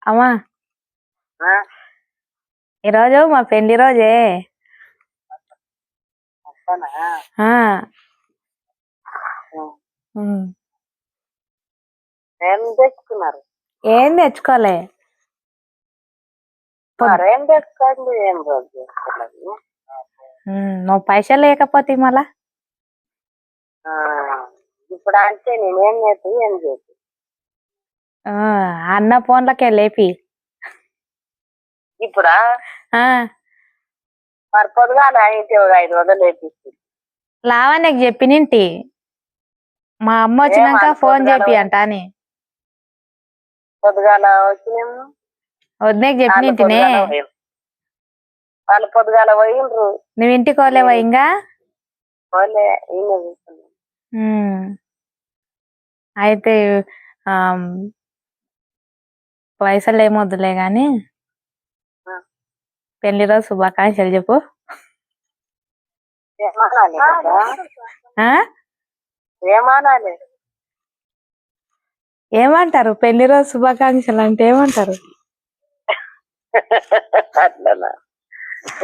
అమ్మా ఆ, ఈరోజు మా పెళ్లి రోజే. వస్తానా? ఆ ఉం. ఉమ్. ఏం తెచ్చుకున్నారు? ఏం తెచ్చుకోలే. మరేం తెచ్చుకోండి, ఏం రోజు చేసుకున్నది. నువ్వు పైసలు లేకపోతే మళ్ళా ఆ, ఇప్పుడు అంటే నేనేం చేసి ఏం చేసి ఆ, అన్న ఫోన్లకే లేపి. ఇప్పుడా ఆ మరి పొద్దుగా ఇంటి 500 వేపిస్తుంది. లావణ్యకి చెప్పినింటి మా అమ్మ వచ్చినాక ఫోన్ చేపి అంట అని. పొద్దుగాల వచ్చినేమో వదినకి వాళ్ళు చెప్పినింటినే. పొద్దుగాల పోయిండ్రు. వాళ్ళు పొద్దుగాల పోయిండ్రు. నువ్వు ఇంటికి పోలేవా ఇంకా? పోలే, ఈయన కూర్చున్నాడు. అయితే ఆ పైసలు ఏమొద్దులే గాని ఆ, పెళ్లి రోజు శుభాకాంక్షలు చెప్పు. ఏమనాలి కదా? ఆ ఏమనాలి? ఏమంటారు? పెళ్లి రోజు శుభాకాంక్షలు అంటే ఏమంటారు? అట్లనా?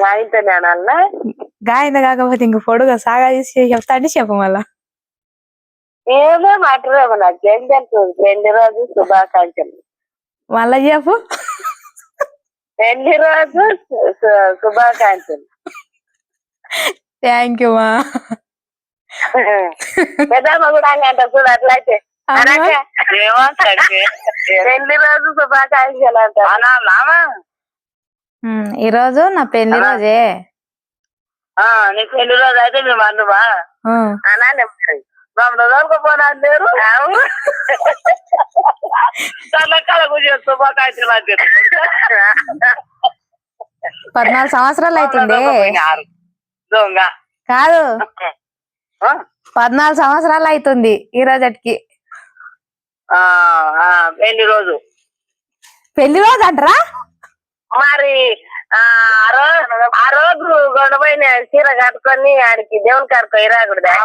ఆయనతోనే అనాలనా? గాయంత కాకపోతే ఇంక పొడుగా సాగా తీసి చెప్తా అంటే చెప్పు మళ్ళా. ఏదో మాట్లాడేమో నాకేం తెలుసు. పెళ్లి రోజు శుభాకాంక్షలు. మళ్ళా చెప్పు. పెళ్లి రోజు శుభాకాంక్షలు. థ్యాంక్ యూ మా. పెద్దమ్మ కూడా అంట చూడు. అట్లయితే పెళ్లి రోజు శుభాకాంక్షలు అంటారు. ఈరోజు నా పెళ్లి రోజే. నీ పెళ్లి రోజు అయితే మేము అన్నమా అనాలి. మమ్మల్ని దొరకపోనా లేరు. చల్లకాల కూర్చొని శుభాకాంక్షలు అని చెప్పి 14 సంవత్సరాలు అవుతుంది దొంగ కాదు. 14 సంవత్సరాలు అవుతుంది ఈ రోజుకి. పెళ్లి రోజు. పెళ్లి రోజు అంటారా? మరి ఆ రోజు గొడవైన చీర కట్టుకొని ఆడికి దేవుని కాడికి పోయిరాకూడదా?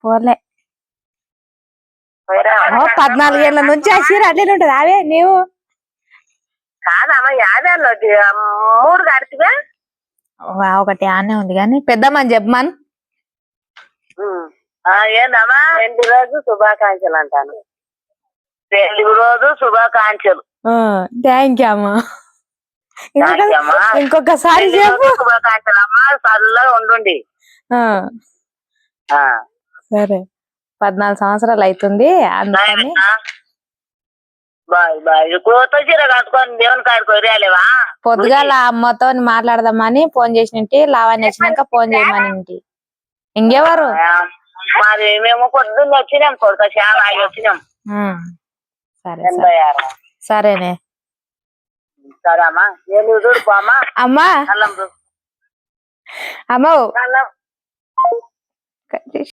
పోలే. 14 ఏళ్ళ నుంచి ఆ చీర అట్లనే ఉంటది. అవే నీవు కాదమ్మా, 50 3 కడిచిగా ఒకటి ఆనే ఉంది కానీ పెద్దమ్మని చెప్పమని. ఏందమ్మా? పెళ్లి రోజు శుభాకాంక్షలు అంటాను. పెళ్లి రోజు శుభాకాంక్షలు. థ్యాంక్ యూ అమ్మా. ఇంకొకసారి చెప్పు. శుభాకాంక్షలు అమ్మా, చల్లగా ఉండండి. సరే, 14 సంవత్సరాలు అవుతుంది అందుకని. Bye bye. కొత్త చీర కట్టుకొని దేవుని కాడికి పోయిరాలేవా? పొద్దుగాల అమ్మతో మాట్లాడదామని ఫోన్ చేసినట్టు. లావణ్య వచ్చినాక ఫోన్ చేయమని. ఇంకెవరు? మరి మేము పొద్దున్న వచ్చినాం, కొడుక చాలా వచ్చినాం. సరే సరేనే. సరే అమ్మా. నేను చూడుకో అమ్మా. అమ్మా అమ్మో